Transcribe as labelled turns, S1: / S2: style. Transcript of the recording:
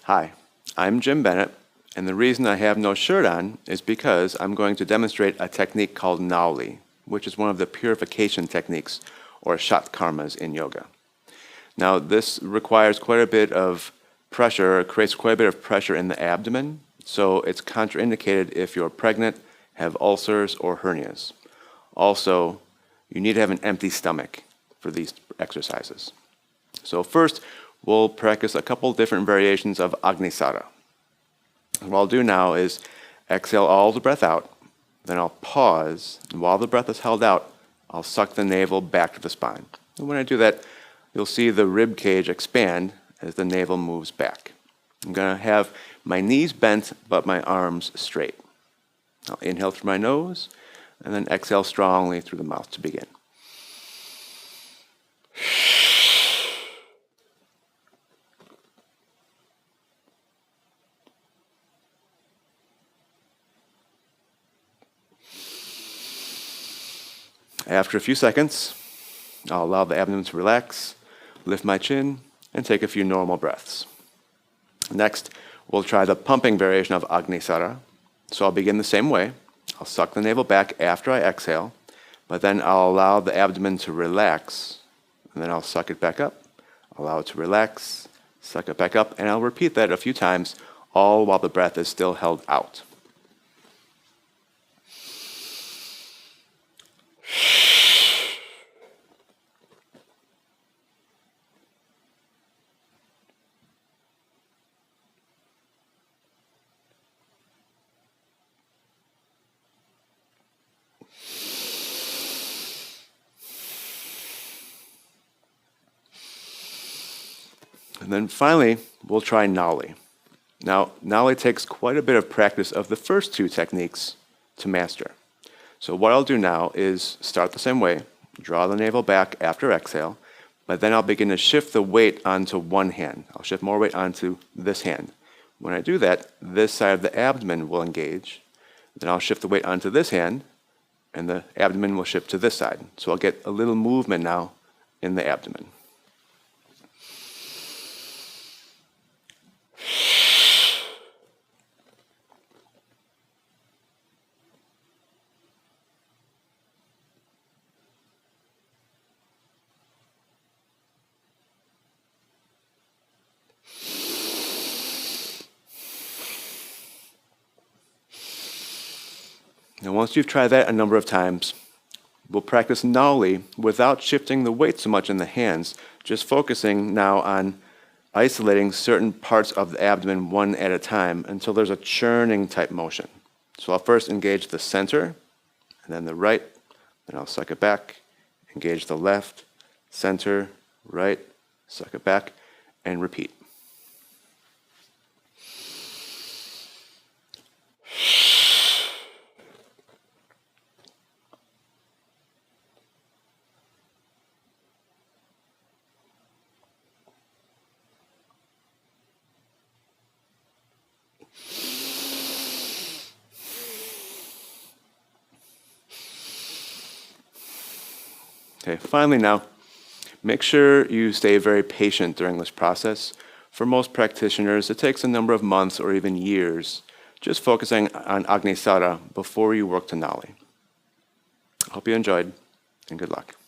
S1: Hi, I'm Jim Bennett, and the reason I have no shirt on is because I'm going to demonstrate a technique called Nauli, which is one of the purification techniques, or shat karmas in yoga. Now, this requires quite a bit of pressure, creates quite a bit of pressure in the abdomen, so it's contraindicated if you're pregnant, have ulcers, or hernias. Also, you need to have an empty stomach for these exercises. So first, we'll practice a couple different variations of Agni Sada. What I'll do now is exhale all the breath out, then I'll pause, and while the breath is held out, I'll suck the navel back to the spine. And when I do that, you'll see the rib cage expand as the navel moves back. I'm going to have my knees bent, but my arms straight. I'll inhale through my nose, and then exhale strongly through the mouth to begin. After a few seconds, I'll allow the abdomen to relax, lift my chin, and take a few normal breaths. Next, we'll try the pumping variation of Agni Sara. So I'll begin the same way. I'll suck the navel back after I exhale, but then I'll allow the abdomen to relax, and then I'll suck it back up, allow it to relax, suck it back up, and I'll repeat that a few times, all while the breath is still held out. And then finally, we'll try Nauli. Now, Nauli takes quite a bit of practice of the first two techniques to master. So what I'll do now is start the same way, draw the navel back after exhale, but then I'll begin to shift the weight onto one hand. I'll shift more weight onto this hand. When I do that, this side of the abdomen will engage. Then I'll shift the weight onto this hand, and the abdomen will shift to this side. So I'll get a little movement now in the abdomen. Now, once you've tried that a number of times, we'll practice Nauli without shifting the weight so much in the hands, just focusing now on isolating certain parts of the abdomen one at a time until there's a churning type motion. So I'll first engage the center, and then the right, then I'll suck it back, engage the left, center, right, suck it back, and repeat. Okay, finally now, make sure you stay very patient during this process. For most practitioners, it takes a number of months or even years, just focusing on Agni Sara before you work to Nauli. I hope you enjoyed, and good luck.